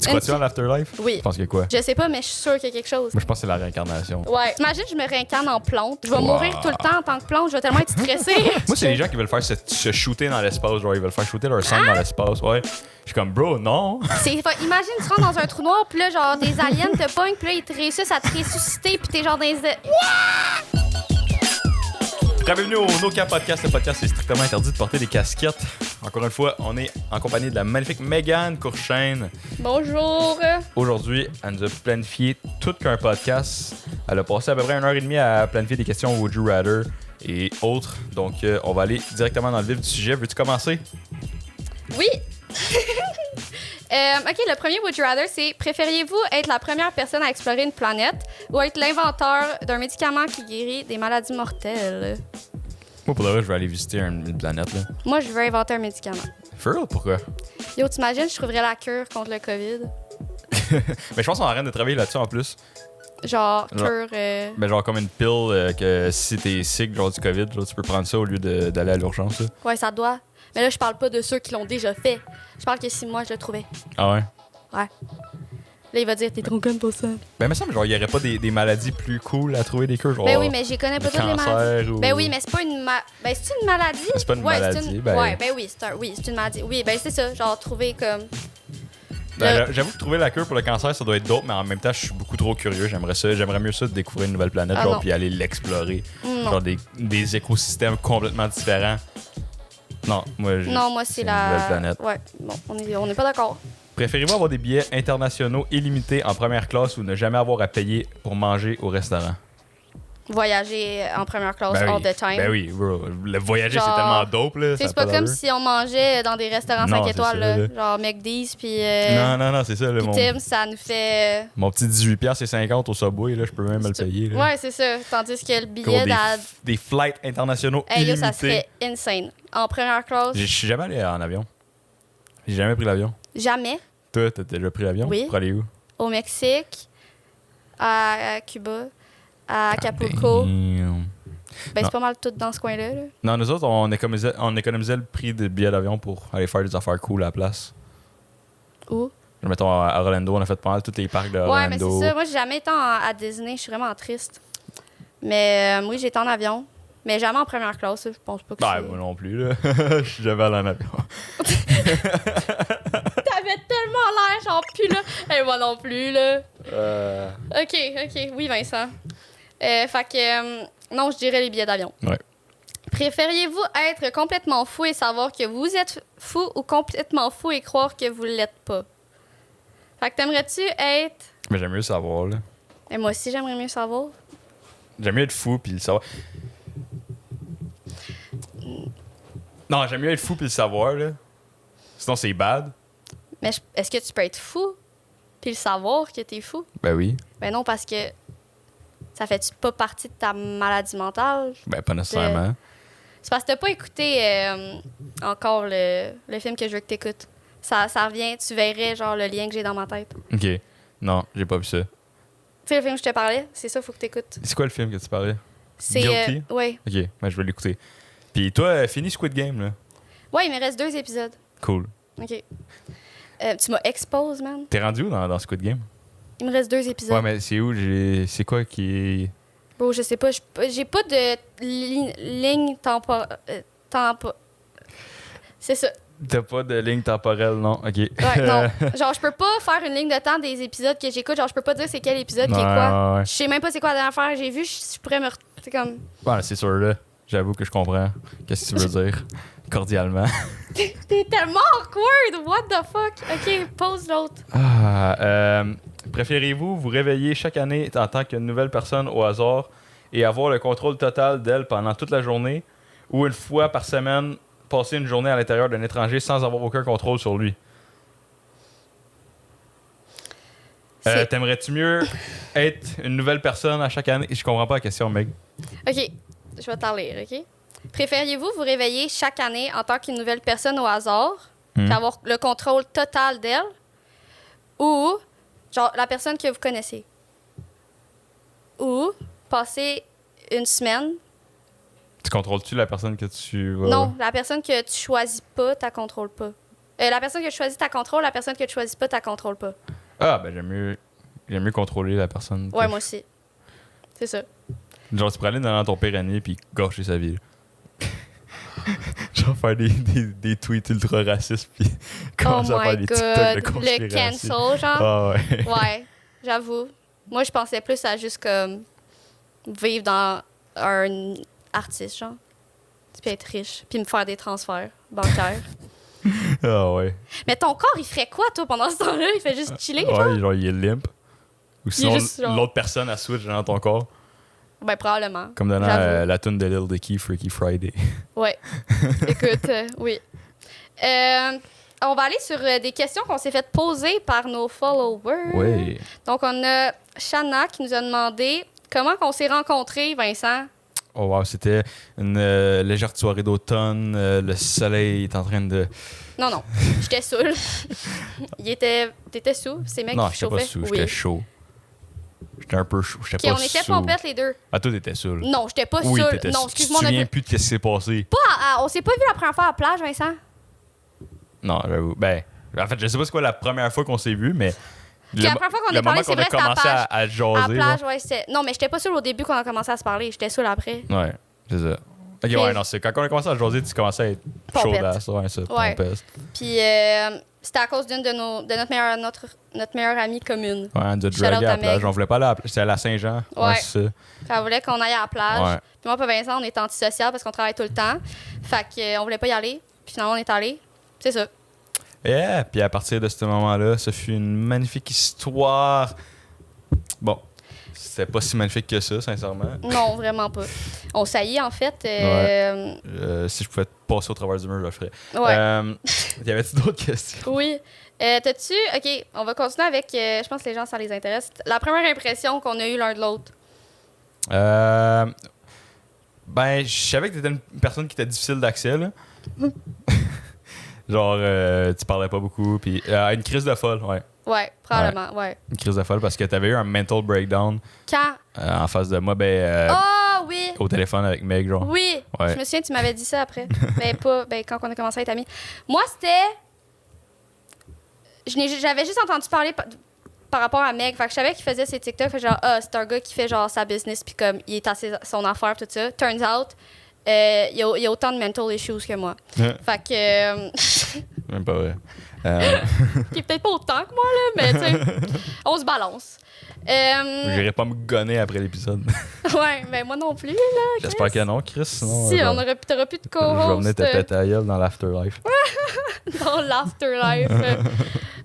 Tu crois-tu en l'afterlife? Oui. Je pense que quoi? Je sais pas, mais je suis sûre qu'il y a quelque chose. Moi, je pense que c'est la réincarnation. Ouais. Imagine, je me réincarne en plante. Je vais mourir tout le temps en tant que plante. Je vais tellement être stressée. Moi, c'est les gens qui veulent faire se shooter dans l'espace. Genre, ils veulent faire shooter leur sang dans l'espace. Ouais. Je suis comme, bro, non. Imagine, tu rentres dans un trou noir, puis là, genre, des aliens te pognent, puis là, ils te réussissent à te ressusciter, puis t'es genre dans les... Bienvenue au No Cap Podcast. Le podcast, c'est strictement interdit de porter des casquettes. Encore une fois, on est en compagnie de la magnifique Mégane Courchaine. Bonjour. Aujourd'hui, elle nous a planifié tout qu'un podcast. Elle a passé à peu près 1h30 à planifier des questions Would You Rather et autres. Donc, on va aller directement dans le vif du sujet. Veux-tu commencer? Oui. OK, le premier Would You Rather, c'est préfériez-vous être la première personne à explorer une planète ou être l'inventeur d'un médicament qui guérit des maladies mortelles? Moi, pour de vrai, je vais aller visiter une planète. Là. Moi, je veux inventer un médicament. For real? Pourquoi? Yo, t'imagines, je trouverais la cure contre le COVID? Mais je pense qu'on arrête de travailler là-dessus en plus. Genre cure... Ben genre comme une pile que si t'es sick genre du COVID, genre, tu peux prendre ça au lieu d'aller à l'urgence. Là. Ouais, ça doit. Mais là, je parle pas de ceux qui l'ont déjà fait. Je parle que si moi, je le trouvais. Ah ouais? Ouais. Là, il va dire, t'es trop conne pour ça. Ben, il me semble, genre, il y aurait pas des maladies plus cool à trouver des cures, genre. Ben oui, mais j'y connais pas toutes les maladies. Ou... Ben oui, mais c'est pas une Ben, c'est une maladie? C'est pas une maladie, ben... Ouais, ben oui, c'est une maladie. Oui, ben c'est ça, genre, trouver comme... Ben, j'avoue que trouver la cure pour le cancer, ça doit être dope, mais en même temps, je suis beaucoup trop curieux. J'aimerais mieux ça de découvrir une nouvelle planète, genre, puis aller l'explorer. Genre, des écosystèmes complètement différents. Non, moi, c'est une nouvelle planète. Ouais, bon, on n'est pas d'accord. Préférez-vous avoir des billets internationaux illimités en première classe ou ne jamais avoir à payer pour manger au restaurant? Voyager en première classe ben all the time. Ben oui, bro. Le voyager, genre, c'est tellement dope, là. C'est pas comme si on mangeait dans des restaurants 5 étoiles, ça, là. Genre McDee's, puis... Non, c'est ça, là. Puis Tim, ça nous fait... Mon petit 18$ et 50 au Subway, là, je peux même le payer, là. Ouais, c'est ça. Tandis que le billet des flights internationaux hey, illimités. Là, ça serait insane. En première classe... Je suis jamais allé en avion. J'ai jamais pris l'avion. Jamais. Toi, t'as déjà pris l'avion? Oui. Pour aller où? Au Mexique, à Cuba, à Acapulco. Ben, c'est pas mal tout dans ce coin-là. Là. Non, nous autres, on économisait le prix des billets d'avion pour aller faire des affaires cool à la place. Où? Mettons, à Orlando, on a fait pas mal tous les parcs de Orlando. Ouais, mais c'est ça. Moi, j'ai jamais été à Disney. Je suis vraiment triste. Mais oui, j'ai été en avion. Mais jamais en première classe. Je pense pas que ben, moi non plus, là. Je suis jamais allé en avion. T'avais tellement l'air, genre, plus là. Et moi non plus, là. OK. Oui, Vincent. Fait que, non, je dirais les billets d'avion. Ouais. Préfériez-vous être complètement fou et savoir que vous êtes fou ou complètement fou et croire que vous l'êtes pas? Fait que t'aimerais-tu être... Mais j'aime mieux savoir, là. Et moi aussi, j'aimerais mieux savoir. J'aime mieux être fou puis le savoir. Non, j'aime mieux être fou puis le savoir, là. Sinon, c'est bad. Mais est-ce que tu peux être fou puis le savoir que t'es fou? Ben oui. Ben non, parce que ça fait pas partie de ta maladie mentale? Ben pas nécessairement. C'est parce que t'as pas écouté encore le film que je veux que t'écoutes. Ça revient, tu verrais genre le lien que j'ai dans ma tête. OK. Non, j'ai pas vu ça. Tu sais, le film que je te parlais, c'est ça, faut que t'écoutes. C'est quoi le film que tu parlais? C'est Guilty? oui. OK, ben je vais l'écouter. Puis toi, finis Squid Game, là. Ouais, il me reste 2 épisodes. Cool. OK. Tu m'as expose, man. T'es rendu où dans Squid Game? Il me reste 2 épisodes. Ouais, mais c'est où? C'est quoi qui est... Bon, je sais pas. J'ai pas de ligne C'est ça. T'as pas de ligne temporelle, non? OK. Ouais, non. Genre, je peux pas faire une ligne de temps des épisodes que j'écoute. Genre, je peux pas dire c'est quel épisode qui est quoi. Ouais. Je sais même pas c'est quoi la dernière affaire que j'ai vu. Je pourrais me... C'est comme... Ouais, c'est sûr, là. J'avoue que je comprends. Qu'est-ce que tu veux dire? Cordialement. T'es tellement awkward! What the fuck? OK, pose l'autre. Préférez-vous vous réveiller chaque année en tant qu'une nouvelle personne au hasard et avoir le contrôle total d'elle pendant toute la journée ou une fois par semaine passer une journée à l'intérieur d'un étranger sans avoir aucun contrôle sur lui? T'aimerais-tu mieux être une nouvelle personne à chaque année? Je comprends pas la question, Meg. OK, je vais t'en lire, OK? Préfériez-vous vous réveiller chaque année en tant qu'une nouvelle personne au hasard et avoir le contrôle total d'elle ou, genre, la personne que vous connaissez? Ou passer une semaine... Tu contrôles-tu la personne que tu vas... Non, la personne que tu choisis pas, tu la contrôles pas. La personne que tu choisis, t'as contrôle. La personne que tu choisis pas, t'as contrôle pas. Ah, ben j'aime mieux contrôler la personne. Ouais, moi aussi. C'est ça. Genre, tu pourrais aller dans ton pire ennemi puis gâcher sa vie. Genre, faire des tweets ultra racistes puis commencer à faire des TikTok de conspiracy. Le cancel, genre. Ah ouais. Ouais, j'avoue. Moi, je pensais plus à juste comme vivre dans un artiste, genre. Puis être riche, puis me faire des transferts bancaires. Ah ouais. Mais ton corps, il ferait quoi, toi, pendant ce temps-là? Il fait juste chiller, genre? Ouais, genre, il est limp. Ou sinon, juste, genre... l'autre personne a switch dans ton corps. Ben, probablement. Comme dans la tune de Lil Dicky, Freaky Friday. Ouais. Écoute, oui. On va aller sur des questions qu'on s'est fait poser par nos followers. Oui. Donc, on a Shanna qui nous a demandé comment on s'est rencontrés, Vincent. Oh wow, c'était une légère soirée d'automne. Le soleil est en train de... Non, j'étais saoul. T'étais sous? C'est mec non, qui j'étais pas sous, j'étais chaud. J'étais un peu chaud. J'étais pas on était sous. pompettes les deux. Ah, toi, t'étais saoul. Non, j'étais pas oui, saoul. T'étais Non, saoul. excuse-moi. Tu te souviens plus de ce qui s'est passé? On s'est pas vu la première fois à la plage, Vincent? Non, j'avoue. Ben, en fait, je sais pas c'est quoi la première fois qu'on s'est vu, mais... La première fois qu'on a parlé, c'est vrai, c'était à la plage. À jaser. À la plage, ouais, c'était... Non, mais j'étais pas saoul au début quand on a commencé à se parler. J'étais saoul après. Ouais, c'est ça. Ok, ouais, non, c'est quand on a commencé à jaser, tu commençais à être chaudasse. Ouais, ça, ouais. pompette. Puis c'était à cause d'une de notre meilleure amie commune. Ouais, de draguer à la plage. On voulait pas aller à la plage. C'était à la Saint-Jean. Ouais. C'est ça. Elle voulait qu'on aille à la plage. Ouais. Puis moi, et Vincent, on est antisocial parce qu'on travaille tout le temps. Fait qu'on voulait pas y aller. Puis finalement, on est allé. C'est ça. Yeah! Puis à partir de ce moment-là, ce fut une magnifique histoire. Bon, c'était pas si magnifique que ça, sincèrement. Non, vraiment pas. On saillit, en fait. Ouais. Si je pouvais passer au travers du mur, je le ferais. Ouais. Y avait-tu d'autres questions? Oui. T'as-tu... OK, on va continuer avec... je pense que les gens, ça les intéresse. La première impression qu'on a eue l'un de l'autre. Ben, je savais que t'étais une personne qui était difficile d'accès, là. Genre, tu parlais pas beaucoup, puis une crise de folle, ouais. Ouais, probablement, ouais. Une crise de folle parce que t'avais eu un mental breakdown. Quand? En face de moi, oui! Au téléphone avec Meg, genre. Oui! Ouais. Je me souviens, tu m'avais dit ça après. Mais pas quand on a commencé à être amis. Moi, c'était... J'avais juste entendu parler par rapport à Meg. Fait que je savais qu'il faisait ses TikTok. Fait genre, c'est un gars qui fait genre sa business, puis comme, il est à son affaire, tout ça. Turns out... il y a autant de mental issues que moi. Fait que... Même pas vrai. Qui est peut-être pas autant que moi, là, mais tu sais, on se balance. J'irai pas me gonner après l'épisode. Ouais, mais moi non plus, là. J'espère que non, Chris. Sinon, si, t'auras plus de co-host. Je vais venir te péter à gueule dans l'afterlife. Dans l'afterlife.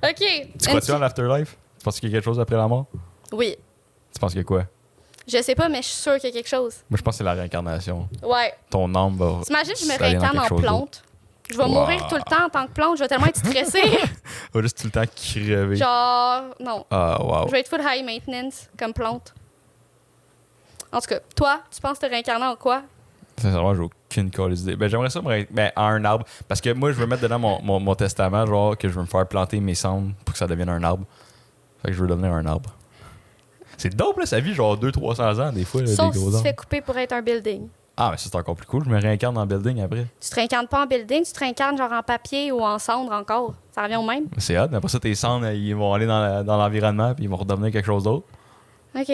OK. Tu crois-tu en l'afterlife? Tu penses qu'il y a quelque chose après la mort? Oui. Tu penses qu'il y a quoi? Je sais pas, mais je suis sûre qu'il y a quelque chose. Moi, je pense que c'est la réincarnation. Ouais. Ton âme va. T'imagines, je me réincarne en plante. Je vais mourir tout le temps en tant que plante. Je vais tellement être stressée. On va juste tout le temps crever. Genre, non. Ah, wow. Je vais être full high maintenance comme plante. En tout cas, toi, tu penses te réincarner en quoi? Sincèrement, j'ai aucune calice idée. Ben, j'aimerais ça à un arbre. Parce que moi, je veux mettre dedans mon testament, genre, que je veux me faire planter mes cendres pour que ça devienne un arbre. Fait que je veux devenir un arbre. C'est dope, là, sa vie, genre 200-300 ans, des fois, là, Sauf des gros si tu te arbres. fais couper pour être un building. Ah, mais ça, c'est encore plus cool. Je me réincarne en building après. Tu te réincarnes pas en building, tu te réincarnes genre en papier ou en cendre encore. Ça revient au même. C'est hot, mais après ça, tes cendres, ils vont aller dans l'environnement puis ils vont redevenir quelque chose d'autre. OK.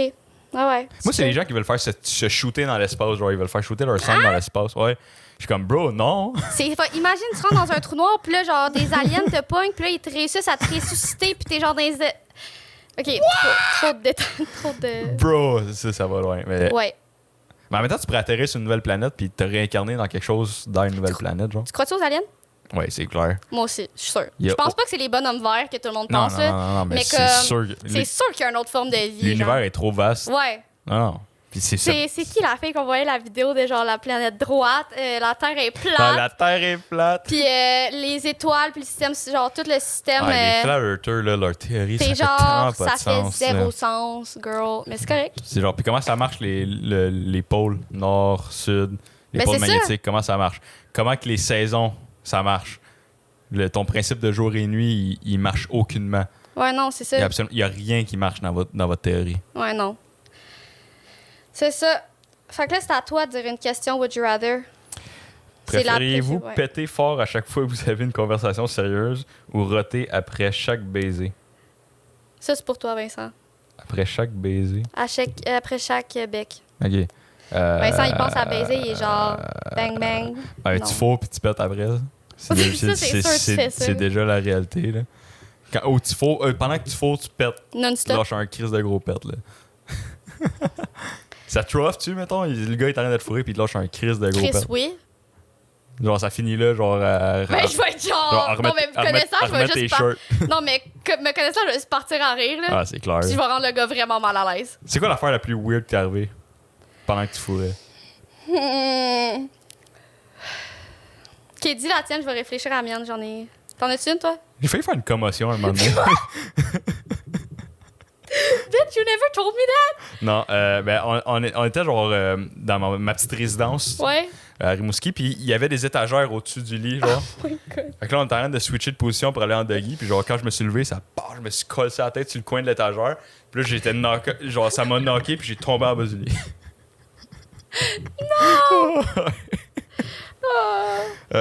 Ah ouais. Moi, c'est les gens qui veulent faire se shooter dans l'espace. Genre, ils veulent faire shooter leur cendre dans l'espace. Ouais. Je suis comme, bro, non. Imagine, tu rentres dans un trou noir, puis là, genre, des aliens te pognent, puis là, ils te réussissent à te ressusciter, puis t'es genre dans les... OK, trop de détails, trop de... Bro, ça va loin. Mais... Ouais. Mais en même temps, tu pourrais atterrir sur une nouvelle planète puis te réincarner dans quelque chose dans une nouvelle planète, genre. Tu crois-tu aux aliens? Oui, c'est clair. Moi aussi, je suis sûre. Je pense pas que c'est les bonhommes verts que tout le monde pense, non, mais c'est sûr. C'est sûr qu'il y a une autre forme de vie. L'univers est trop vaste. Ouais. Non. Puis c'est qui la fille qu'on voyait la vidéo de genre la planète droite, la Terre est plate. La Terre est plate. Puis les étoiles, puis le système, genre tout le système. Les flat earthers, là, leur théorie, ça c'est fait genre, tellement pas ça de fait sens. zéro sens, girl. Mais c'est correct. C'est genre, puis comment ça marche les pôles nord, sud, les pôles magnétiques, comment ça marche? Comment que les saisons, ça marche? Ton principe de jour et nuit, il marche aucunement. Ouais, non, c'est ça. Il y a rien qui marche dans votre théorie. Ouais, non. C'est ça. Fait que là, c'est à toi de dire une question, would you rather? Préfériez-vous péter fort à chaque fois que vous avez une conversation sérieuse ou roter après chaque baiser? Ça, c'est pour toi, Vincent. Après chaque baiser? Après chaque bec. OK. Vincent, il pense à baiser, il est genre bang bang. Tu fous puis tu pètes après. C'est déjà la réalité. Là. Pendant que tu fous, tu pètes. Non-stop. Tu lâches un crise de gros pète. Là. Ça trough-tu, mettons? Le gars est en train d'être fourré puis il lâche un crise de gros pète. Oui. Genre, ça finit là, genre. Ben, je vais être genre. Non, mais me connaissant, je vais juste. Non, mais me connaissant, je vais juste partir en rire, là. Ah, c'est clair. Puis je vais rendre le gars vraiment mal à l'aise. C'est quoi l'affaire la plus weird qui est arrivée pendant que tu fourrais? Ok, dis la tienne, je vais réfléchir à la mienne. J'en ai. T'en as-tu une, toi? J'ai failli faire une commotion à un moment donné. Bitch, you never told me that! Non, on était genre dans ma petite résidence. Ouais. À Rimouski, puis il y avait des étagères au-dessus du lit, genre. Oh my God. Fait que là, on était en train de switcher de position pour aller en doggy, puis genre, quand je me suis levé, je me suis collé la tête sur le coin de l'étagère, puis là, j'étais knocké, genre, ça m'a knocké, puis j'ai tombé en bas du lit. Non!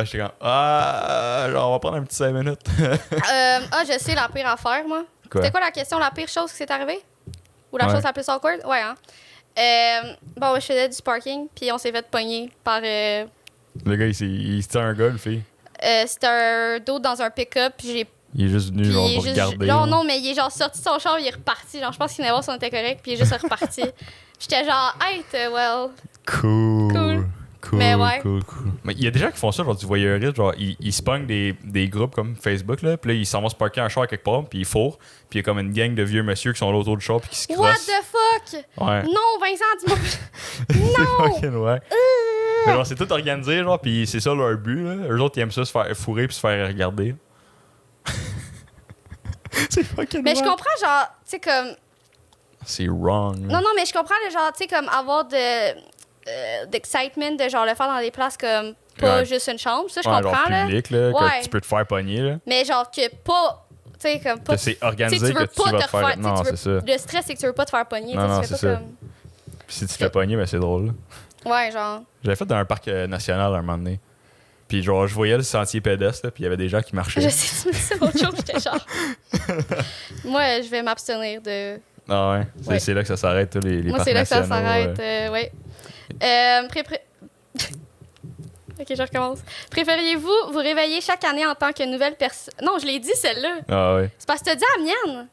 J'étais comme, genre, on va prendre un petit 5 minutes. Je sais la pire affaire, moi. C'était quoi la question, la pire chose qui s'est arrivée? Ou la chose la plus awkward? Ouais, hein? Bon, je faisais du sparking, puis on s'est fait pogner par. Le gars, c'était un gars, le fille. C'était un dos dans un pick-up, puis j'ai. Il est juste venu, genre, pour regarder. Non, mais il est genre sorti de son char, il est reparti. Genre, je pense qu'il venait voir si on était correct, puis il est juste reparti. J'étais genre, hey, well. Cool. Mais ouais. Cool. Mais il y a des gens qui font ça, genre du voyeurisme, genre ils se pognent des groupes comme Facebook, là, puis là ils s'en vont se parker un char quelque part, puis ils fourrent, puis il y a comme une gang de vieux monsieur qui sont là autour du char, puis qui se crossent. What the fuck? Ouais. Non, Vincent, dis-moi. Non! Fucking ouais. Mais genre, c'est tout organisé, genre, puis c'est ça leur but, là. Eux autres, ils aiment ça se faire fourrer puis se faire regarder. C'est fucking Mais je comprends, genre, tu sais, comme. C'est wrong. Non, mais je comprends, genre, tu sais, comme avoir d'excitement de genre le faire dans des places comme pas juste une chambre. Ça, je comprends, genre public, là, ouais. que tu peux te faire pogner, là. Mais genre que pas. Tu sais, comme pas. Que c'est organisé que tu vas te faire. Non, c'est ça. Le stress, c'est que tu veux pas te faire pogner. Non, tu c'est fais pas ça. Comme... Puis si tu te fais pogner, ben c'est drôle. Ouais, genre. J'avais fait dans un parc national un moment donné. Puis genre, je voyais le sentier pédestre, là, puis il y avait des gens qui marchaient. Je sais, tu me disais autre chose, j'étais genre. Moi, je vais m'abstenir de. Ah ouais? Ouais. C'est là que ça s'arrête, tous les Moi, parcs c'est là que ça nationaux, s'arrête, ouais. Ok, je recommence. Préfériez-vous vous réveiller chaque année en tant que nouvelle personne? Non, je l'ai dit, celle-là. Ah ouais. C'est parce que t'as dit la mienne.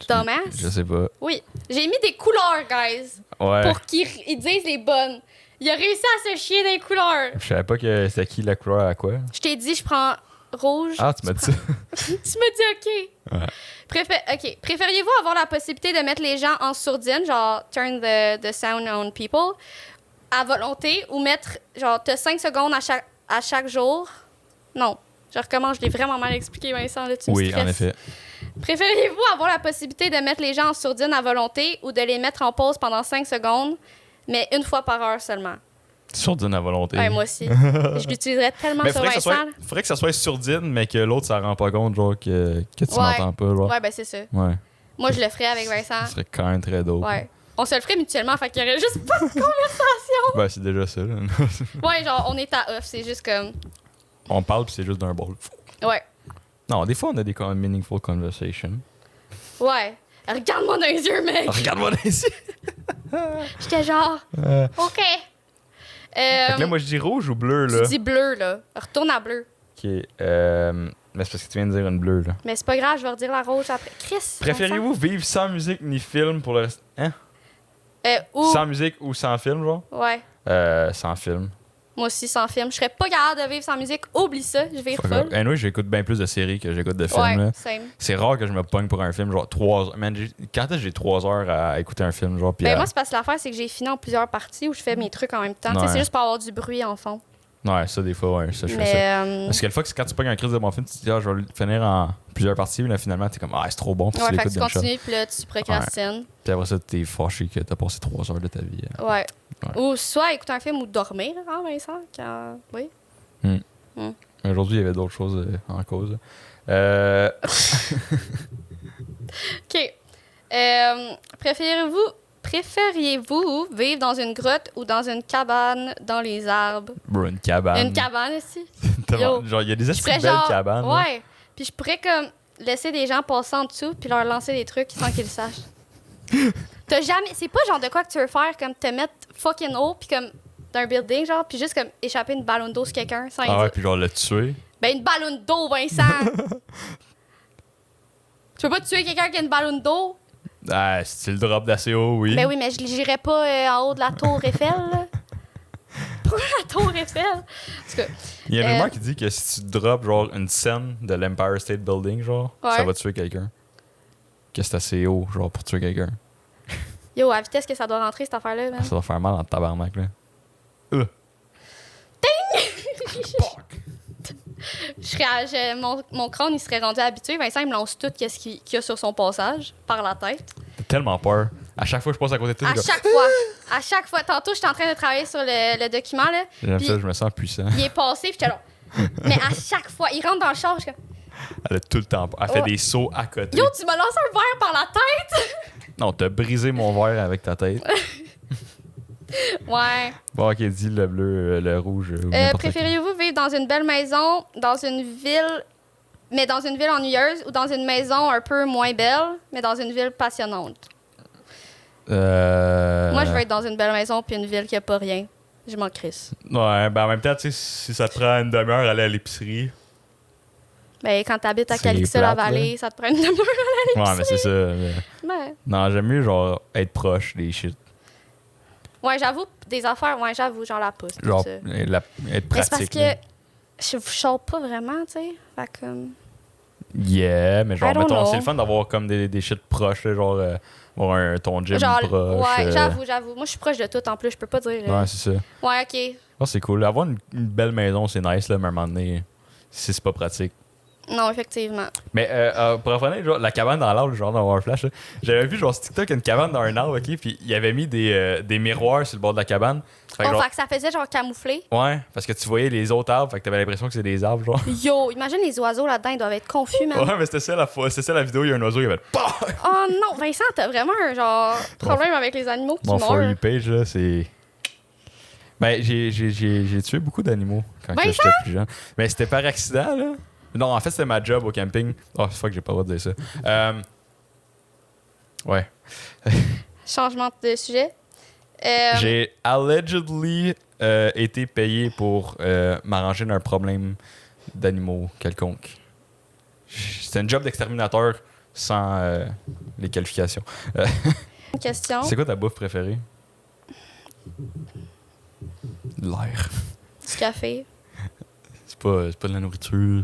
Dumbass. Je sais pas. Oui. J'ai mis des couleurs, guys. Ouais. Pour qu'ils disent les bonnes. Il a réussi à se chier des couleurs. Je savais pas que c'était qui la couleur à quoi. Je t'ai dit, je prends rouge. Ah, tu m'as dit ça. Tu m'as dit OK. Ouais. OK. Préfériez-vous avoir la possibilité de mettre les gens en sourdine, genre turn the sound on people, à volonté, ou mettre, genre, t'as 5 secondes à chaque jour? Non. Je recommence, je l'ai vraiment mal expliqué, Vincent. Là, tu me stresses. En effet. Préfériez-vous avoir la possibilité de mettre les gens en sourdine à volonté ou de les mettre en pause pendant 5 secondes, mais une fois par heure seulement? Sourdine à volonté. Ouais, moi aussi. Je l'utiliserais tellement sur Vincent. Faudrait que ça soit sourdine, mais que l'autre, ça rend pas compte, genre, que tu m'entends pas. Genre. Ouais, ben c'est ça. Ouais. Moi, je le ferais avec Vincent. Ça serait quand même très dope. Ouais. On se le ferait mutuellement, fait qu'il y aurait juste pas de conversation. Ben, c'est déjà ça, là. Ouais, genre, on est à off, c'est juste comme. On parle, puis c'est juste d'un bol. Ouais. Non, des fois, on a des meaningful conversations. Ouais. Regarde-moi dans les yeux, mec. Regarde-moi dans les yeux. J'étais genre. OK. Fait que là, moi, je dis rouge ou bleu, là? Tu dis bleu, là. Retourne à bleu. OK. Mais c'est parce que tu viens de dire une bleue, là. Mais c'est pas grave, je vais redire la rouge après. Chris. Préférez-vous vivre sans musique ni film pour le reste... Hein? Sans musique ou sans film, genre? Ouais. Sans film. Moi aussi, sans film. Je serais pas capable de vivre sans musique. Oublie ça, je vais folle. Anyway, j'écoute bien plus de séries que j'écoute de films. Ouais, là. same. C'est rare que je me pogne pour un film, genre 3 heures. Man, quand est-ce que j'ai 3 heures à écouter un film, genre? Puis moi, c'est parce que l'affaire, c'est que j'ai fini en plusieurs parties où je fais mes trucs en même temps. Ouais. C'est juste pour avoir du bruit en fond. Ouais, ça, des fois, ouais, ça, je fais ça. Parce que le fois que quand tu pognes un crise de bon film, tu te dis, je vais le finir en plusieurs parties, mais là, finalement, t'es comme, c'est trop bon, puis tu fait que l'écoutes tu d'une shot. continues, puis là, tu procrastines. Ouais. Puis après ça, t'es fâché que t'as passé 3 heures de ta vie. Ouais. Ou soit écouter un film ou dormir, hein, Vincent? Oui. Aujourd'hui, il y avait d'autres choses en cause. OK. Préférez-vous préfériez-vous vivre dans une grotte ou dans une cabane dans les arbres? Bro, une cabane. Une cabane ici. Genre, il y a des assez belles cabanes. Ouais. Puis je pourrais comme laisser des gens passer en dessous puis leur lancer des trucs sans qu'ils le sachent. T'as jamais... C'est pas genre de quoi que tu veux faire, comme te mettre fucking haut puis comme d'un building, genre, puis juste comme échapper une ballon d'eau sur quelqu'un sans Ah ouais, puis genre le tuer. Ben une ballon d'eau, Vincent! Tu peux pas tuer quelqu'un qui a une ballon d'eau? Ah, si tu le drop d'assez haut, oui. Ben oui, mais je n'irai pas en haut de la tour Eiffel, là. Pas la tour Eiffel! Parce que, il y a une rumeur qui dit que si tu drops genre une scène de l'Empire State Building, genre, ça va tuer quelqu'un. Que c'est assez haut, genre, pour tuer quelqu'un. Yo, à vitesse que ça doit rentrer, cette affaire-là, man. Ça doit faire mal en tabarnak, là. Mon crâne, il serait rendu habitué. Vincent, il me lance tout ce qu'il y a sur son passage, par la tête. T'as tellement peur. À chaque fois que je passe à côté de toi, À chaque fois. Tantôt, j'étais en train de travailler sur le document, là. J'aime ça, je me sens puissant. Il est passé, puis j'étais là. Mais à chaque fois, il rentre dans le char, je suis comme... Elle a tout le temps peur. Elle fait des sauts à côté. Yo, tu m'as lancé un verre par la tête! Non, t'as brisé mon verre avec ta tête. Ouais. Bon, ok, dis le bleu, le rouge. Préfériez-vous vivre dans une belle maison, dans une ville, mais dans une ville ennuyeuse, ou dans une maison un peu moins belle, mais dans une ville passionnante? Moi, je veux être dans une belle maison puis une ville qui a pas rien. Je m'en crisse. Ouais, ben en même temps, tu sais, si ça te prend une demi-heure à aller à l'épicerie. Ben, quand t'habites à Calixa-la-Vallée, ça te prend une demi-heure à aller à l'épicerie. Ouais, mais c'est ça. Ouais. Non, j'aime mieux, genre, être proche des shit. Ouais, j'avoue, des affaires, ouais, j'avoue, genre la pousse. Genre, être mais pratique. c'est parce que je sors pas vraiment, tu sais. Fait comme. Yeah, mais genre, mettons, c'est le fun d'avoir comme des shit proches, là, genre, avoir ton gym genre, proche. Ouais, j'avoue. Moi, je suis proche de tout en plus, je peux pas dire. Ouais, c'est ça. Ouais, ok. Oh, c'est cool. Avoir une belle maison, c'est nice, là, mais à un moment donné, si c'est pas pratique. Non, effectivement. Mais pour revenir, genre, la cabane dans l'arbre, genre dans Warflash, j'avais vu genre sur TikTok une cabane dans un arbre, ok, puis il avait mis des miroirs sur le bord de la cabane. Fait que ça faisait genre camouflé. Ouais, parce que tu voyais les autres arbres, fait que t'avais l'impression que c'est des arbres, genre. Yo, imagine les oiseaux là-dedans, ils doivent être confus, man. Ouais, mais c'était ça la vidéo, il y a un oiseau, il avait Oh non, Vincent, t'as vraiment un genre problème avec les animaux qui meurent. Mon For meurent. You page, là, c'est... Ben, j'ai tué beaucoup d'animaux quand j'étais plus jeune. Mais c'était par accident, là. Non, en fait, c'était ma job au camping. Oh, c'est que j'ai pas le droit de dire ça. Ouais. Changement de sujet. J'ai allegedly été payé pour m'arranger d'un problème d'animaux quelconque. C'était un job d'exterminateur sans les qualifications. Une question. C'est quoi ta bouffe préférée? L'air. Du café. C'est pas de la nourriture.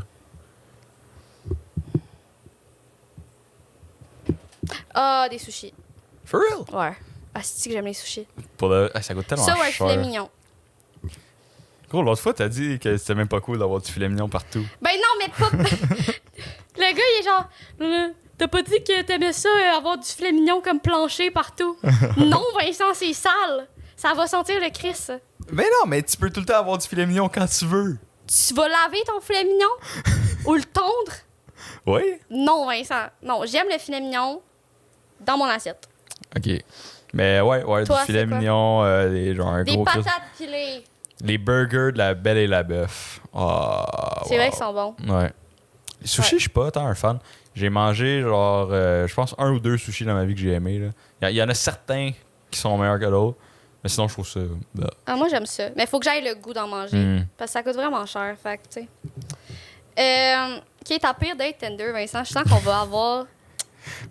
Ah, des sushis. For real? Ouais. Ah, c'est que j'aime les sushis. Ça coûte tellement cher. cher. Ça, ouais, filet mignon. Gros, l'autre fois, t'as dit que c'était même pas cool d'avoir du filet mignon partout. Ben non, mais pas... Le gars, il est genre... T'as pas dit que t'aimais ça, avoir du filet mignon comme plancher partout? Non, Vincent, c'est sale. Ça va sentir le Chris. Mais non, mais tu peux tout le temps avoir du filet mignon quand tu veux. Tu vas laver ton filet mignon? Ou le tondre? Oui? Non, Vincent. Non, j'aime le filet mignon dans mon assiette. OK. Mais ouais, Toi, du filet mignon, genre un des gros... patates pilées. Les burgers de la Belle et la Bœuf. Oh, C'est vrai qu'ils sont bons. Ouais. Les sushis, je suis pas tant un fan. J'ai mangé, genre, je pense, 1 ou 2 sushis dans ma vie que j'ai aimé. Il y en a certains qui sont meilleurs que d'autres. Mais sinon, je trouve ça... Bah. Ah, moi, j'aime ça. Mais il faut que j'aille le goût d'en manger. Parce que ça coûte vraiment cher. Fait que, tu sais. Qui est ta pire date Tinder, Vincent? Je sens qu'on va avoir...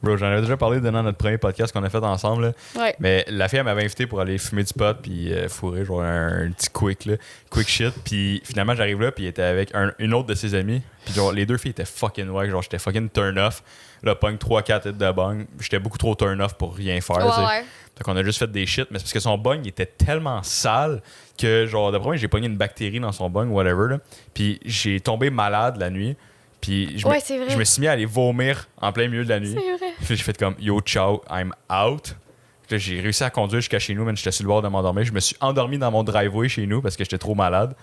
Bro, j'en avais déjà parlé dans notre premier podcast qu'on a fait ensemble. Là. Ouais. Mais la fille, elle m'avait invité pour aller fumer du pot puis fourrer genre un petit quick shit. Puis finalement, j'arrive là puis il était avec une autre de ses amies. Puis genre, les deux filles étaient fucking wack. Genre, j'étais fucking turn off. Là, pogne 3-4 hits de bang. J'étais beaucoup trop turn off pour rien faire. Ouais. Donc on a juste fait des shit. Mais c'est parce que son bong il était tellement sale que genre, d'après moi, j'ai pogné une bactérie dans son bong, whatever. Là. Puis j'ai tombé malade la nuit. Puis je me suis mis à aller vomir en plein milieu de la nuit. C'est vrai. Puis j'ai fait comme yo, ciao, I'm out. Puis là, j'ai réussi à conduire jusqu'à chez nous, mais j'étais sur le bord de m'endormir. Je me suis endormi dans mon driveway chez nous parce que j'étais trop malade.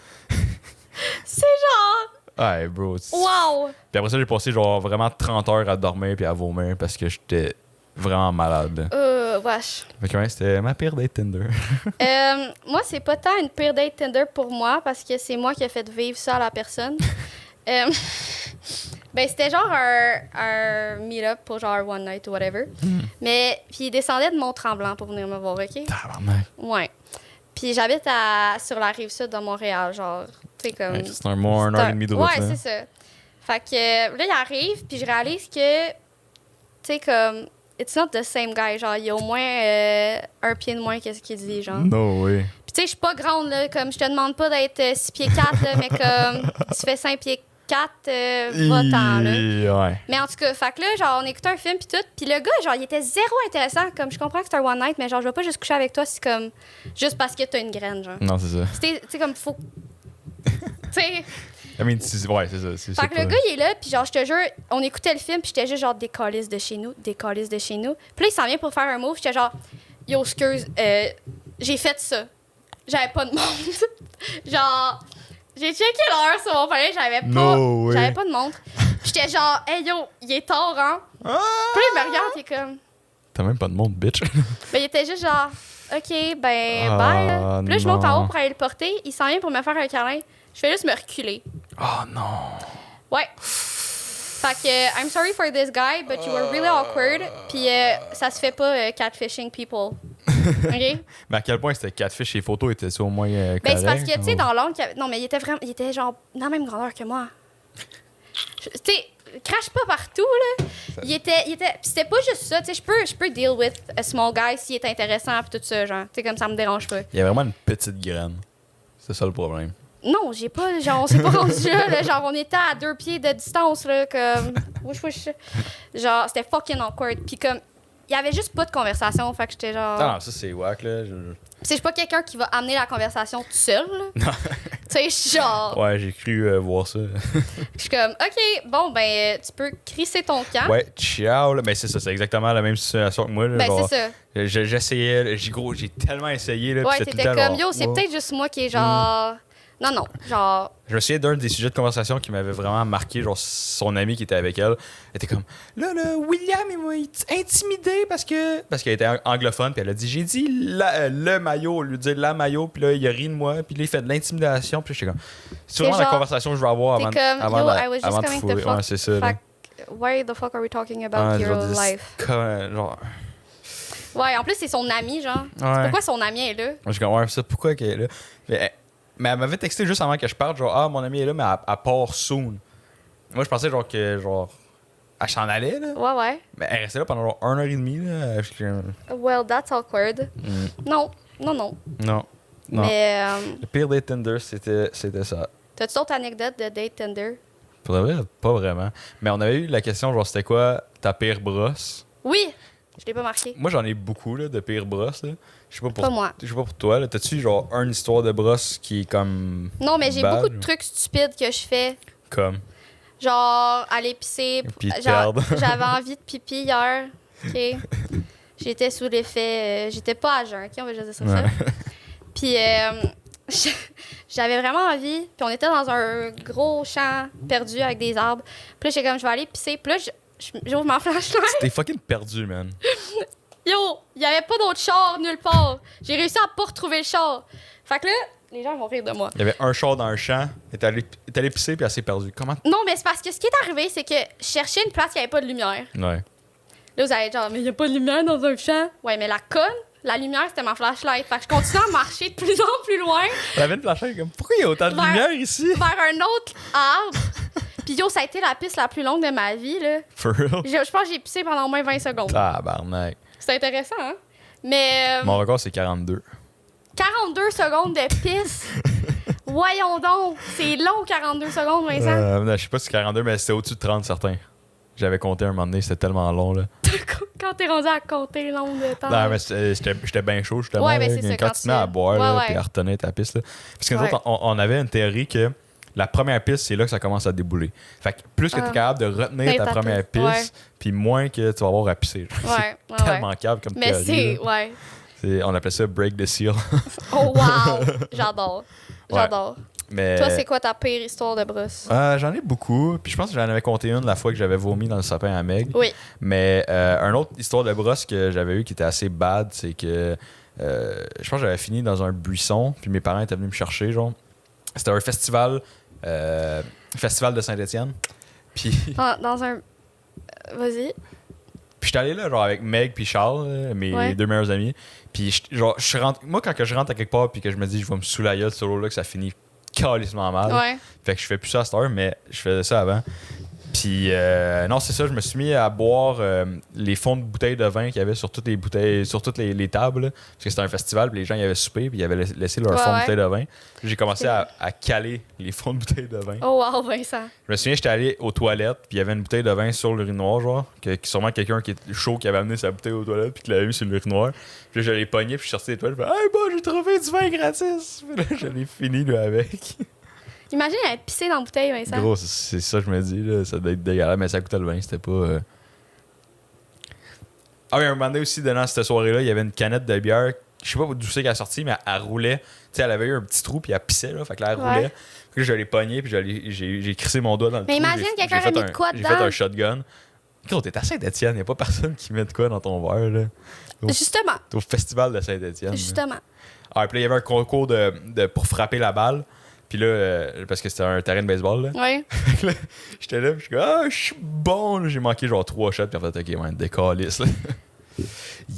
C'est genre. Ouais, bro. Wow! Puis après ça, j'ai passé genre vraiment 30 heures à dormir puis à vomir parce que j'étais vraiment malade. wesh. Fait que ouais, c'était ma pire date Tinder. Moi, c'est pas tant une pire date Tinder pour moi parce que c'est moi qui ai fait vivre ça à la personne. Ben, c'était genre un meet-up pour genre one night ou whatever. Mais, puis il descendait de Mont-Tremblant pour venir me voir, OK? Tabarnak. Ouais. Puis j'habite sur la rive sud de Montréal, genre, tu sais, comme... Ouais, c'est un mois, 1 heure et demie de route. Ouais, c'est ça. Fait que là, il arrive, puis je réalise que, tu sais, comme, it's not the same guy. Genre, il y a au moins un pied de moins que ce qu'il dit, genre. No way. Puis tu sais, je suis pas grande, là, comme, je te demande pas d'être 6 pieds 4, là, mais comme, tu fais 5 pieds 4, va-t'en, là. Ouais. Mais en tout cas, fait que là, genre, on écoutait un film, puis tout. Puis le gars, genre, il était zéro intéressant. Comme, je comprends que c'est un one night, mais genre, je vais pas juste coucher avec toi, c'est comme, juste parce que t'as une graine, genre. Non, c'est ça. Tu sais, comme, faut. Tu sais. I mean, ouais, c'est ça. Fait que le gars, il est là, puis genre, je te jure, on écoutait le film, puis j'étais juste genre, des calices de chez nous. Puis là, il s'en vient pour faire un move, j'étais genre, yo, excuse, j'ai fait ça. J'avais pas de montre. Genre, j'ai checké l'heure sur mon panier, j'avais pas de montre. J'étais genre, hey yo, il est tard, hein? Puis là, il me regarde, il est comme. T'as même pas de montre, bitch. Ben, il était juste genre, OK, ben, bye. Là. Puis là, je monte en haut pour aller le porter. Il s'en vient pour me faire un câlin. Je fais juste me reculer. Oh non. Ouais. Fait que, I'm sorry for this guy, but you were really awkward. Puis ça se fait pas, catfishing people. OK? Mais à quel point c'était catfish, les photos étaient au moins correctes? Ben, c'est parce que, tu sais, dans l'angle, non, mais il était genre dans la même grandeur que moi. Tu sais, crache pas partout, là. Il était pis c'était pas juste ça, tu sais, je peux deal with a small guy s'il est intéressant pis tout ça, genre. Tu sais, comme ça me dérange pas. Il y a vraiment une petite graine. C'est ça le problème. Non, j'ai pas, genre, on s'est pas rendu là, genre, on était à 2 pieds de distance, là, comme, wesh. Genre, c'était fucking awkward. Puis comme, il y avait juste pas de conversation, fait que j'étais genre... Non, ça c'est wack, là. Je suis pas quelqu'un qui va amener la conversation tout seul, là. Non. Tu sais, je suis genre... Ouais, j'ai cru voir ça. Je suis comme, OK, bon, ben, tu peux crisser ton camp. Ouais, ciao, là. Ben c'est ça, c'est exactement la même situation que moi, là. Ben, genre, c'est ça. J'essayais, j'ai tellement essayé, là. Ouais, puis t'étais tout le temps, comme, yo, c'est ouais. peut-être juste moi qui est genre... Non, genre... Je me souviens d'un des sujets de conversation qui m'avait vraiment marqué, genre son ami qui était avec elle était comme là William il m'a intimidé parce qu'elle était anglophone, puis elle a dit j'ai dit le maillot au lieu de dire la maillot, puis là il a ri de moi, puis là il fait de l'intimidation, puis j'étais comme c'est vraiment la conversation que je veux avoir avant de fourrer. Ouais, c'est ça. Fait, why the fuck are we talking about your life? Genre... Ouais, en plus c'est son ami, genre. Ouais. Pourquoi son ami est là? Je suis comme ouais, ça pourquoi qu'elle est là? Mais elle m'avait texté juste avant que je parte, genre, mon ami est là, mais elle part soon. Moi, je pensais, genre, elle s'en allait, là. Ouais. Mais elle restait là pendant, genre, 1 heure et demie, là. Well, that's awkward. Non. Non. Mais. Le pire date Tinder, c'était ça. T'as-tu d'autres anecdotes de date Tinder? Pour vrai, pas vraiment. Mais on avait eu la question, genre, c'était quoi ta pire brosse? Oui! Je l'ai pas marqué. Moi, j'en ai beaucoup, là, de pires brosses, là. Je sais pas pour moi. Je sais pas pour toi, là. T'as-tu, genre, une histoire de brosse qui est comme. Non, mais j'ai bad, beaucoup de trucs stupides que je fais. Comme. Genre, aller pisser. Puis j'avais envie de pipi hier. OK? J'étais sous l'effet. J'étais pas à jeun, OK? On va juste dire ça. Ouais. Puis, j'avais vraiment envie. Puis, on était dans un gros champ perdu avec des arbres. Puis là, j'étais comme, je vais aller pisser. Puis là, j'ouvre ma flashlight. T'es fucking perdu, man. Yo, il y avait pas d'autre char nulle part. J'ai réussi à pas retrouver le char. Fait que là, les gens vont rire de moi. Il y avait un char dans un champ, elle est allée pisser puis elle s'est perdue. Comment? Non, mais c'est parce que ce qui est arrivé, c'est que je cherchais une place qui avait pas de lumière. Ouais. Là, vous allez être genre, mais il y a pas de lumière dans un champ. Ouais, mais la conne, la lumière, c'était ma flashlight. Fait que je continue à marcher de plus en plus loin. Elle avait une flashlight comme, pourquoi il y a autant de lumière ici? Vers un autre arbre. Puis yo, ça a été la piste la plus longue de ma vie, là. For real? Je pense que j'ai pissé pendant au moins 20 secondes. Tabarnak. C'est intéressant, hein? Mais... Mon record, c'est 42. 42 secondes de pisse? Voyons donc! C'est long, 42 secondes, Vincent. Je sais pas si c'est 42, mais c'était au-dessus de 30, certains. J'avais compté un moment donné, c'était tellement long, là. Quand t'es rendu à compter le nombre de temps. Non, mais j'étais bien chaud, justement. Ouais, mais c'est ça, quand tu te mets à boire, ouais. puis à retenir ta piste, là. Parce que nous autres, on avait une théorie que la première piste, c'est là que ça commence à débouler. Fait que plus que tu es capable de retenir ta première piste, puis moins que tu vas avoir à pisser. Ouais, c'est tellement calme comme mais théorie. Mais c'est, on appelait ça break the seal. Oh wow! J'adore. Mais... Toi, c'est quoi ta pire histoire de brosse? J'en ai beaucoup. Puis je pense que j'en avais compté une la fois que j'avais vomi dans le sapin à Meg. Oui. Mais une autre histoire de brosse que j'avais eue qui était assez bad, c'est que je pense que j'avais fini dans un buisson. Puis mes parents étaient venus me chercher, genre. C'était un festival de Saint-Étienne. Puis... Dans un... Vas-y. Puis j'étais allé là, genre, avec Meg puis Charles, mes deux meilleurs amis. Puis, genre, moi, quand je rentre à quelque part puis que je me dis, je vais me saouler la gueule sur l'eau là, que ça finit calissement mal. Ouais. Fait que je fais plus ça à cette heure, mais je faisais ça avant. Puis, non, c'est ça, je me suis mis à boire les fonds de bouteilles de vin qu'il y avait sur toutes les bouteilles, sur toutes les tables. Là, parce que c'était un festival, puis les gens y avaient soupé, puis ils avaient laissé leur fond de bouteilles de vin. Puis j'ai commencé à caler les fonds de bouteilles de vin. Oh wow, Vincent. Je me souviens, j'étais allé aux toilettes, puis il y avait une bouteille de vin sur l'urinoir, genre, que sûrement quelqu'un qui est chaud qui avait amené sa bouteille aux toilettes, puis qui l'avait mis sur l'urinoir. Puis là, je l'ai pogné, puis je suis sorti des toilettes, puis hey, j'ai trouvé du vin gratis. Puis là, je l'ai fini, là, avec. Imagine, elle a pissé dans la bouteille, Vincent. Gros, c'est ça que je me dis, là. Ça doit être dégueulasse, mais ça coûtait le vin, c'était pas. Ah oui, un moment donné aussi, dans cette soirée-là, il y avait une canette de bière. Je sais pas d'où c'est qu'elle a sorti, mais elle roulait. Tu sais, elle avait eu un petit trou, puis elle pissait, là. Fait que là, elle roulait. Puis là, je l'ai pognée, puis j'ai crissé mon doigt dans le trou. Mais imagine, quelqu'un a mis de quoi dedans. J'ai fait un shotgun. Gros, t'es à Saint-Étienne, y a pas personne qui met de quoi dans ton verre, là. Justement. T'es au festival de Saint-Étienne. Justement. Ah, puis là, il y avait un concours pour frapper la balle. Puis là, parce que c'était un terrain de baseball, là. Oui. J'étais là, puis je suis comme, je suis bon, là. J'ai manqué genre 3 shots, puis en fait, ok, décalisse, là.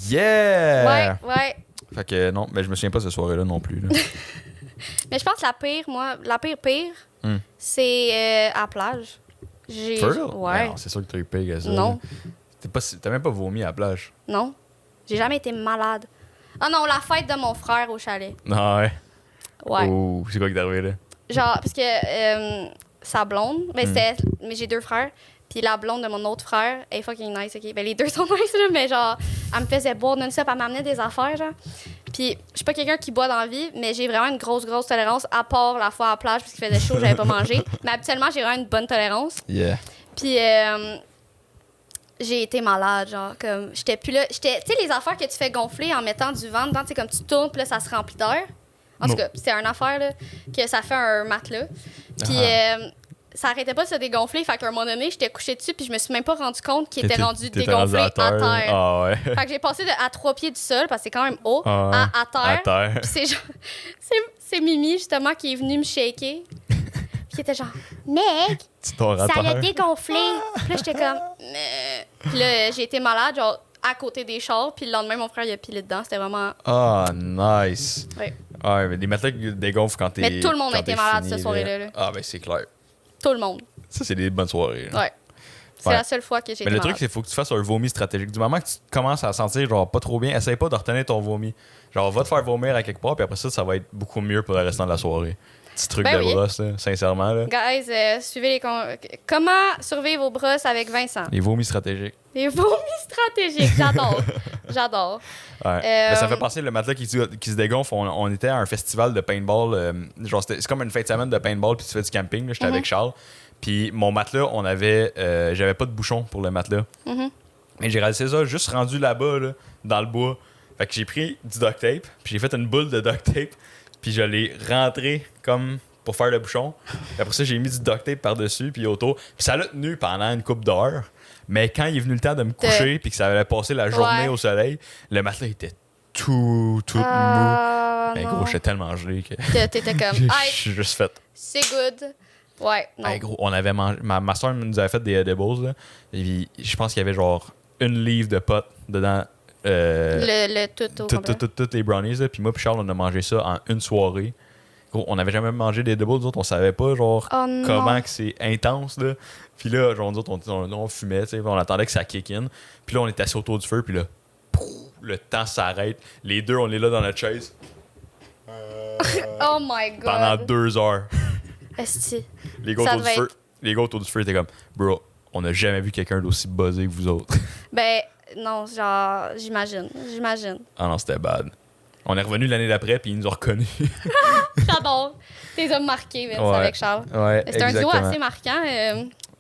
Yeah! Ouais. Fait que non, mais je me souviens pas de cette soirée-là non plus, là. Mais je pense que la pire, c'est à la plage. For real? Ouais. Non, c'est sûr que t'as eu pire que ça. Non. T'as même pas vomi à la plage. Non. J'ai jamais été malade. Ah non, la fête de mon frère au chalet. Ah ouais? Ouais. Oh, c'est quoi qui t'est arrivé, là? Genre, parce que sa blonde, mais j'ai 2 frères, puis la blonde de mon autre frère est fucking nice, ok? Ben les deux sont nice, là, mais genre, elle me faisait boire non-stop, elle m'amenait des affaires, genre. Puis, je suis pas quelqu'un qui boit dans la vie, mais j'ai vraiment une grosse tolérance, à part la fois à la plage, parce qu'il faisait chaud, j'avais pas mangé. Mais habituellement, j'ai vraiment une bonne tolérance. Yeah. Puis, j'ai été malade, genre, comme, j'étais plus là. Tu sais, les affaires que tu fais gonfler en mettant du vent dedans, tu sais, comme tu tournes, puis là, ça se remplit d'air. En tout cas, c'est une affaire, là, que ça fait un matelas. Puis, ça arrêtait pas de se dégonfler. Fait qu'à un moment donné, j'étais couchée dessus, puis je me suis même pas rendu compte qu'il était rendu dégonflé à terre. Ah ouais. Fait que j'ai passé à 3 pieds du sol, parce que c'est quand même haut, à terre. Puis c'est genre, c'est Mimi, justement, qui est venue me shaker. Puis qui était genre, Meg, ça l'a dégonflé. Puis là, j'étais comme, puis là, j'ai été malade, genre, à côté des chars, puis le lendemain, mon frère, il a pilé dedans. C'était vraiment. Ah, nice. Oui. Ah, mais des matelas qui dégonflent quand t'es. Mais tout le monde a été malade cette soirée-là. Ah, ben c'est clair. Tout le monde. Ça, c'est des bonnes soirées. Ouais. C'est la seule fois que j'ai été Mais le malade. truc, c'est qu'il faut que tu fasses un vomi stratégique. Du moment que tu commences à sentir genre pas trop bien, essaye pas de retenir ton vomi. Genre, va te faire vomir à quelque part, puis après ça va être beaucoup mieux pour le restant de la soirée. Petit truc de brosse, là, sincèrement. Là. Guys, suivez comment survivre vos brosses avec Vincent? Les vomis stratégiques. Les vomis stratégiques, j'adore. J'adore. Ouais. Mais ça fait penser, le matelas qui se dégonfle, on était à un festival de paintball. Genre, c'est comme une fin de semaine de paintball, puis tu fais du camping. J'étais avec Charles. Puis mon matelas, j'avais pas de bouchon pour le matelas. Mais j'ai réalisé ça juste rendu là-bas, là, dans le bois. Fait que j'ai pris du duct tape, puis j'ai fait une boule de duct tape, puis je l'ai rentré comme pour faire le bouchon. Puis après ça, j'ai mis du duct tape par-dessus, puis autour. Puis ça l'a tenu pendant une couple d'heures. Mais quand il est venu le temps de me coucher, puis que ça allait passer la journée au soleil, le matelas était tout mou. Mais gros, j'étais tellement gelé que. T'étais comme. Je suis juste fait. C'est good. Ouais, non. Hey, gros, on avait mangé. Ma soeur nous avait fait des edibles, là. Et je pense qu'il y avait genre une livre de potes dedans. Toutes les brownies, là. Puis moi, puis Charles, on a mangé ça en une soirée. Gros, on n'avait jamais mangé des edibles, nous autres, on savait pas, genre, comment que c'est intense, là. Puis là, genre, nous autres, on fumait, tu sais, on attendait que ça kick in. Puis là, on était assis autour du feu, puis là, le temps s'arrête. Les deux, on est là dans notre chaise. Oh my God. Pendant 2 heures. Esti. Les gars autour du feu étaient comme, bro, on n'a jamais vu quelqu'un d'aussi buzzé que vous autres. Ben, non, genre, j'imagine. Ah non, c'était bad. On est revenu l'année d'après, puis ils nous ont reconnus. J'adore. T'es hommes marqués, Vince, avec Charles. Ouais, c'est un duo assez marquant.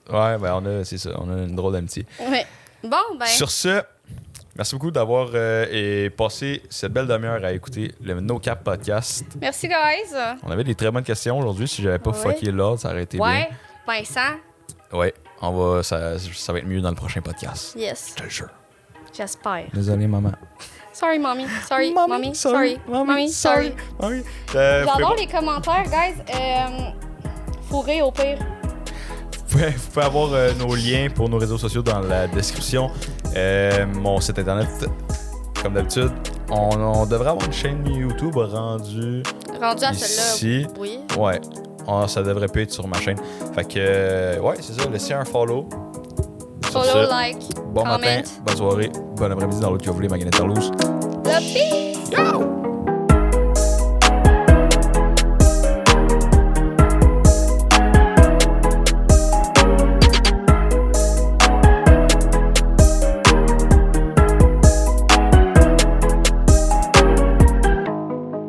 Ouais, ben c'est ça, on a une drôle d'amitié. Ouais. Bon, ben. Sur ce, Merci beaucoup d'avoir passé cette belle demi-heure à écouter le No Cap Podcast. Merci, guys. On avait des très bonnes questions aujourd'hui. Si j'avais pas fucké l'ordre, ça aurait été bien. Ouais, Vincent. Ouais, ça va être mieux dans le prochain podcast. Yes. Je te le jure. J'espère. Désolé, maman. Sorry, mommy. Sorry, mommy. Sorry. Mommy, sorry. Mommy. J'adore les commentaires, guys. Fourré au pire. Vous pouvez avoir nos liens pour nos réseaux sociaux dans la description. Mon site internet, comme d'habitude. On devrait avoir une chaîne YouTube rendue à ici. celle-là. Oui. Ouais. Ça devrait pas être sur ma chaîne. Fait que, ouais, c'est ça. Laissez un follow. Follow, like, bon comment. matin, bonne soirée, bon après-midi dans l'autre que vous voulez, Maganet Tarlouse. The peace! Yo!